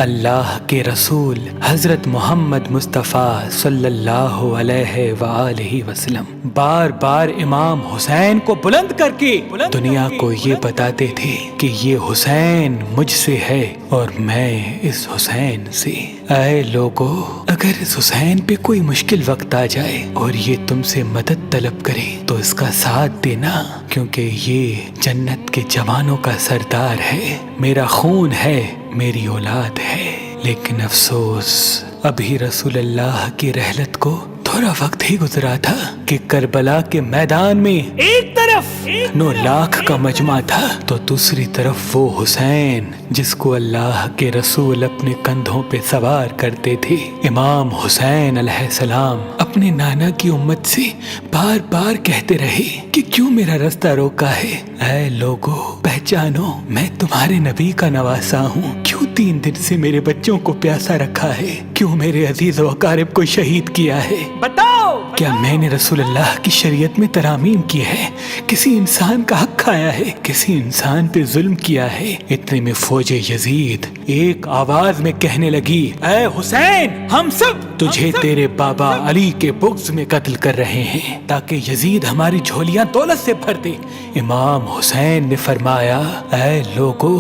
اللہ کے رسول حضرت محمد مصطفیٰ صلی اللہ علیہ وآلہ وسلم بار بار امام حسین کو بلند کر کے دنیا کو یہ بتاتے تھے کہ یہ حسین مجھ سے ہے اور میں اس حسین سے۔ اے لوگو، اگر اس حسین پہ کوئی مشکل وقت آ جائے اور یہ تم سے مدد طلب کرے تو اس کا ساتھ دینا، کیونکہ یہ جنت کے جوانوں کا سردار ہے، میرا خون ہے، میری اولاد ہے۔ لیکن افسوس، ابھی رسول اللہ کی رحلت کو تھوڑا وقت ہی گزرا تھا کہ کربلا کے میدان میں ایک طرف 9 لاکھ کا مجمع تھا تو دوسری طرف وہ حسین جس کو اللہ کے رسول اپنے کندھوں پہ سوار کرتے تھے۔ امام حسین علیہ السلام اپنے نانا کی امت سے بار بار کہتے رہے کہ کیوں میرا رستہ روکا ہے؟ اے لوگو، پہچانو، میں تمہارے نبی کا نواسا ہوں۔ کیوں 3 دن سے میرے بچوں کو پیاسا رکھا ہے؟ کیوں میرے عزیز و اقارب کو شہید کیا ہے؟ بتاؤ، کیا میں نے رسول اللہ کی شریعت میں ترامیم کی ہے؟ کسی انسان کا حق کھایا ہے؟ کسی انسان پہ ظلم کیا ہے؟ اتنے میں فوج یزید ایک آواز میں کہنے لگی، اے حسین، ہم سب تجھے تیرے بابا علی کے بغض میں قتل کر رہے ہیں تاکہ یزید ہماری جھولیاں دولت سے بھر دے۔ امام حسین نے فرمایا، اے لوگو،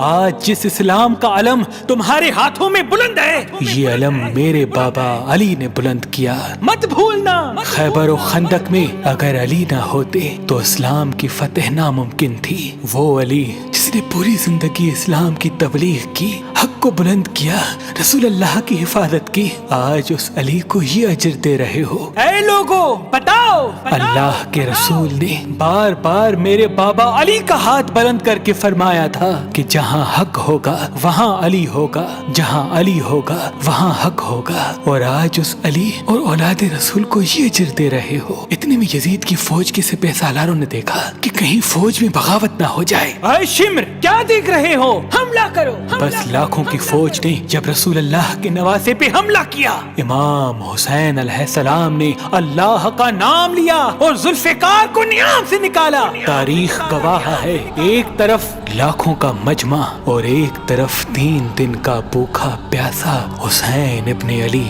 آج جس اسلام کا علم تمہارے ہاتھوں میں بلند ہے، یہ علم میرے بابا علی نے بلند کیا، مت بھولنا۔ خیبر و خندق میں اگر علی نہ ہوتے تو اسلام کی فتح ناممکن تھی۔ وہ علی جس نے پوری زندگی اسلام کی تبلیغ کی، حق کو بلند کیا، رسول اللہ کی حفاظت کی، آج اس علی کو یہ اجر دے رہے ہو۔ اے لوگو، بتاؤ، اللہ کے رسول نے بار بار میرے بابا علی کا ہاتھ بلند کر کے فرمایا تھا کہ جہاں حق ہوگا وہاں علی ہوگا، جہاں علی ہوگا وہاں حق ہوگا، اور آج اس علی اور اولاد رسول کو یہ اجر دے رہے ہو۔ اتنے میں یزید کی فوج کے سپہ سالاروں نے دیکھا کہ کہیں فوج میں بغاوت نہ ہو جائے۔ اے شمر، کیا دیکھ رہے ہو؟ حملہ کرو۔ بس لاکھوں کی فوج نے جب رسول اللہ کے نواسے پہ حملہ کیا، امام حسین علیہ السلام نے اللہ کا نام لیا اور ذوالفقار کو نیام سے نکالا۔ تاریخ گواہ ہے، ایک طرف لاکھوں کا مجمع اور ایک طرف 3 دن کا بھوکا پیاسا حسین ابن علی۔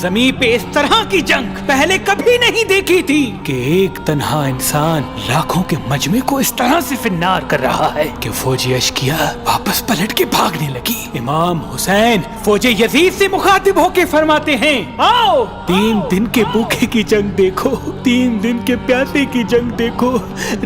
زمین پہ اس طرح کی جنگ پہلے کبھی نہیں دیکھی تھی کہ ایک تنہا انسان لاکھوں کے مجمع کو اس طرح سے فنار کر رہا ہے کہ فوج اشکیا واپس پلٹ کے بھاگنے لگی۔ امام حسین فوج یزید سے مخاطب ہو کے فرماتے ہیں، آؤ، 3 دن کے بھوکے کی جنگ دیکھو، 3 دن کے پیاسے کی جنگ دیکھو،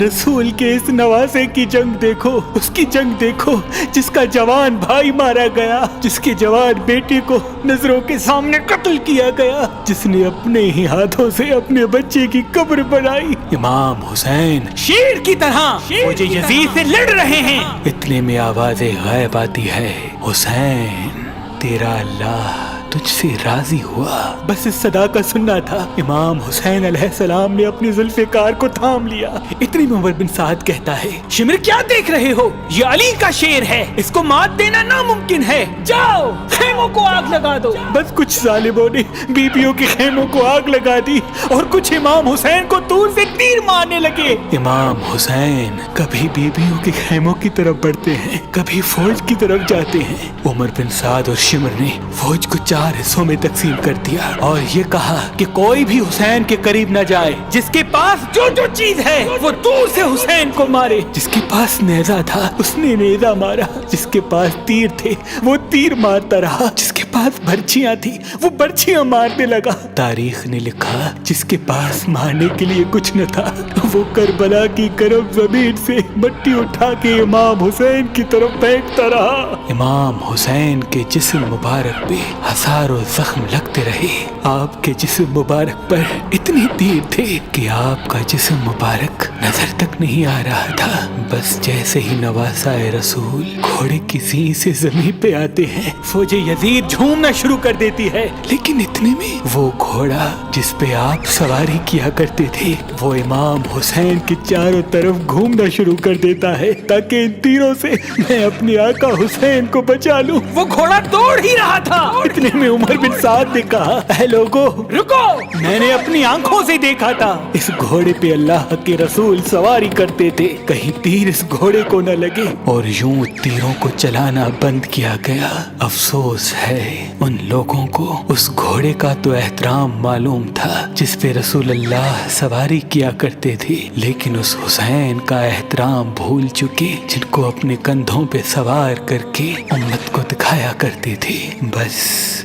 رسول کے اس نواسے کی جنگ دیکھو، اس کی جنگ دیکھو جس کا جوان بھائی مارا گیا، جس کے جوان بیٹے کو نظروں کے سامنے قتل کیا گیا، جس نے اپنے ہی ہاتھوں سے اپنے بچے کی قبر بنائی۔ امام حسین شیر کی طرح فوج یزید سے لڑ رہے ہیں۔ اتنے میں آواز غیب آتی ہے، حسین، تیرا اللہ تجھ سے راضی ہوا۔ بس اس صدا کا سننا تھا، امام حسین علیہ السلام نے اپنی ذوالفقار کو تھام لیا۔ اتنی میں عمر بن سعد کہتا ہے، شمر، کیا دیکھ رہے ہو؟ یہ علی کا شیر ہے، اس کو مات دینا ناممکن ہے، جاؤ خیموں کو آگ لگا دو۔ بس کچھ ظالموں نے بیبیوں کے خیموں کو آگ لگا دی اور کچھ امام حسین کو دور سے تیر مارنے لگے۔ امام حسین کبھی بیبیوں کے خیموں کی طرف بڑھتے ہیں، کبھی فوج کی طرف جاتے ہیں۔ عمر بن سعد اور شمر نے فوج کو 4 حصوں میں تقسیم کر دیا اور یہ کہا کہ کوئی بھی حسین کے قریب نہ جائے، جس کے پاس جو چیز ہے وہ دور سے حسین کو مارے۔ جس کے پاس نیزہ تھا اس نے نیزہ مارا، جس کے پاس تیر تھے وہ تیر مارتا رہا، جس کے پاس برچیاں تھی وہ برچیاں مارنے لگا۔ تاریخ نے لکھا جس کے پاس مارنے کے لیے کچھ نہ تھا وہ کربلا کی گرم زمین سے مٹی اٹھا کے امام حسین کی طرف پھینکتا رہا۔ امام حسین کے جسم مبارک پہ ہزاروں زخم لگتے رہے، آپ کے جسم مبارک پر اتنے تیر تھے کہ آپ کا جسم مبارک نظر تک نہیں آ رہا تھا۔ بس جیسے ہی نواسا رسول گھوڑے کی زین سے زمین پہ آتے ہیں، فوج یزید یزید جھومنا شروع کر دیتی ہے، لیکن اتنے میں وہ گھوڑا جس پہ آپ سواری کیا کرتے تھے وہ امام حسین کے چاروں طرف گھومنا شروع کر دیتا ہے تاکہ ان تیروں سے میں اپنے آقا حسین کو بچا لوں۔ وہ گھوڑا دوڑ ہی رہا تھا، اتنے میں عمر بن سعد نے کہا، اے لوگو رکو، میں نے اپنی آنکھوں سے دیکھا تھا اس گھوڑے پہ اللہ کے رسول سواری کرتے تھے، کہیں تیر اس گھوڑے کو نہ لگے، اور یوں تیروں کو چلانا بند کیا گیا۔ افسوس ہے ان لوگوں کو اس گھوڑے کا تو احترام معلوم تھا جس پہ رسول اللہ سواری کیا کرتے تھے، لیکن اس حسین کا احترام بھول چکے جن کو اپنے کندھوں پہ سوار کر کے امت کو دکھایا کرتے تھے۔ بس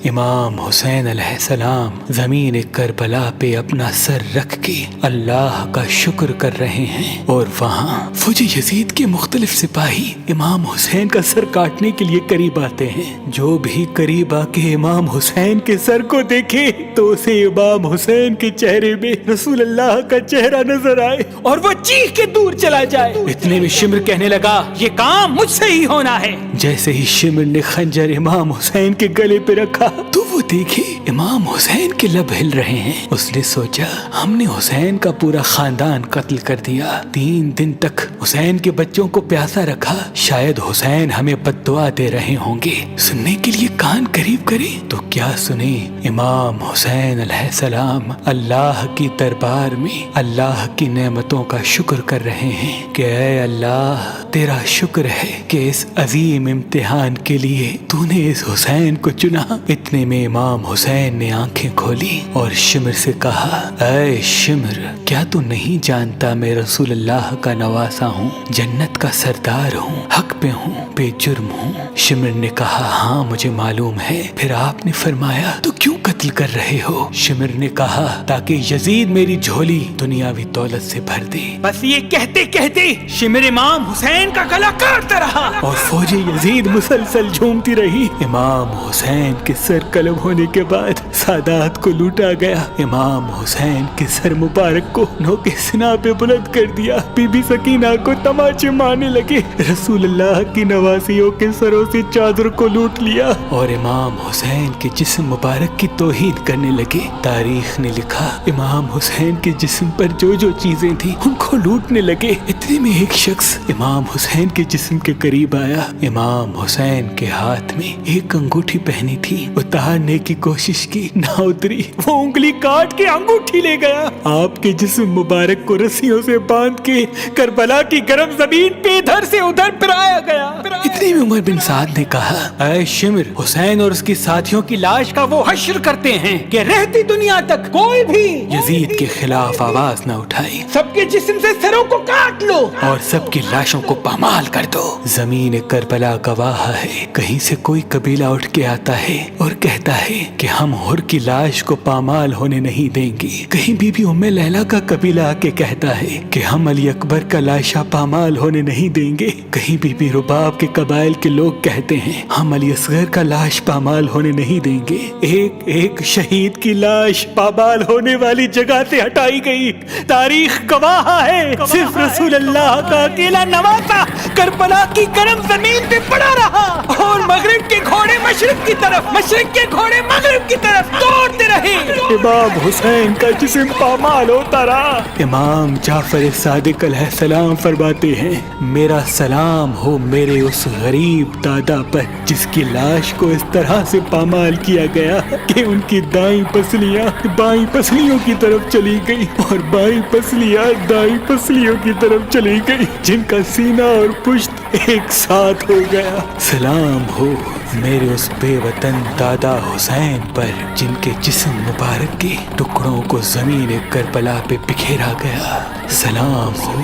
امام حسین علیہ السلام زمین کربلا پہ اپنا سر رکھ کے اللہ کا شکر کر رہے ہیں، اور وہاں فوج یزید کے مختلف سپاہی امام حسین کا سر کاٹنے کے لیے قریب آتے ہیں۔ جو بھی قریب آ کے امام حسین کے سر کو دیکھے تو اسے امام حسین کے چہرے میں رسول اللہ کا چہرہ نظر آئے اور وہ چیخ کے دور چلا جائے۔ اتنے میں شمر کہنے لگا، یہ کام مجھ سے ہی ہونا ہے۔ جیسے ہی شمر نے خنجر امام حسین کے گلے پہ رکھا تو وہ دیکھے امام حسین کے لب ہل رہے ہیں۔ اس نے سوچا، ہم نے حسین کا پورا خاندان قتل کر دیا، 3 دن تک حسین کے بچوں کو پیاسا رکھا، شاید حسین ہمیں بد دعا دے رہے ہوں گے۔ سننے کے لیے کان قریب کرے تو کیا سنے، امام حسین علیہ السلام اللہ کی دربار میں اللہ کی نعمتوں کا شکر کر رہے ہیں کہ اے اللہ تیرا شکر ہے کہ اس عظیم امتحان کے لیے تو نے اس حسین کو چنا۔ اتنے میں امام حسین نے آنکھیں کھولی اور شمر سے کہا، اے شمر، کیا تو نہیں جانتا میں رسول اللہ کا نواسا ہوں، جنت کا سردار ہوں، حق پہ ہوں، بے جرم ہوں؟ شمر نے کہا، ہاں مجھے معلوم ہے۔ پھر آپ نے فرمایا، تو کیوں قتل کر رہے ہو؟ شمر نے کہا، تاکہ یزید میری جھولی دنیاوی دولت سے بھر دے۔ بس یہ کہتے کہتے شمر امام حسین کا گلا کاٹتا رہا اور فوج یزید مسلسل جھومتی رہی۔ امام حسین کے سر قلم ہونے کے بعد سادات کو لوٹا گیا۔ امام حسین کے سر مبارک کو نوکے سنا پہ بلند کر دیا۔ بی بی سکینہ کو تماچے مارنے لگے، رسول اللہ کی نواسیوں کے سروں سے چادر کو لوٹ لیا اور امام حسین کے جسم مبارک کی توہین کرنے لگے۔ تاریخ نے لکھا، امام حسین کے جسم پر جو جو چیزیں تھیں ان کو لوٹنے لگے۔ اتنے میں ایک شخص امام حسین کے جسم کے قریب آیا۔ امام حسین کے ہاتھ میں ایک انگوٹھی پہنی تھی، اتارنے کی کوشش کی، نہ اتری، وہ انگلی کاٹ کے انگوٹھی لے گیا۔ آپ کے جسم مبارک کو رسیوں سے باندھ کے کربلا کی گرم زمین پہ ادھر سے ادھر پھرایا گیا۔ اتنے میں عمر بن سعد نے کہا، اے شمر، حسین اور اس کے ساتھیوں کی لاش کا وہ حشر کرتے ہیں کہ رہتی دنیا تک کوئی بھی یزید کے خلاف آواز نہ اٹھائے، سب کے جسم سے سروں کو کاٹ لو اور سب کی لاشوں کو پامال کر دو۔ زمین کربلا گواہ ہے، کہیں سے کوئی قبیلہ اٹھ کے آتا ہے اور کہتا ہے کہ ہم حر کی لاش کو پامال ہونے نہیں دیں گے، کہیں بی بی ام لیلا کا قبیلہ آ کے کہتا ہے کہ ہم علی اکبر کا لاشا پامال ہونے نہیں دیں گے، کہیں بی بی رباب کے قبائل کے لوگ کہتے ہیں ہم علی اصغر کا لاش پامال ہونے نہیں دیں گے۔ ایک ایک شہید کی لاش پامال ہونے والی جگہ سے ہٹائی گئی۔ تاریخ گواہ ہے، صرف رسول اللہ کا اکیلا نواسا کربلا کی گرم زمین پہ پڑا رہا اور مغرب کے گھوڑے مشرق کی طرف، مشرق کے گھوڑے مغرب کی طرف دوڑتے رہے۔ امام حسین کا جسم پامال ہوتا رہا۔ امام جعفر صادق علیہ السلام فرماتے ہیں، میرا سلام ہو میرے اس غریب دادا پر جس کی لاش کو اس طرح سے پامال کیا گیا کہ ان کی دائیں پسلیاں بائیں پسلیوں کی طرف چلی گئی اور بائیں پسلیاں دائیں پسلیوں کی طرف چلی گئی، جن کا سینہ اور پشت ایک ساتھ ہو گیا۔ سلام ہو میرے اس بے وطن دادا حسین پر جن کے جسم مبارک کے ٹکڑوں کو زمین کربلا پہ بکھیرا گیا۔ سلام ہو،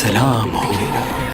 سلام ہو۔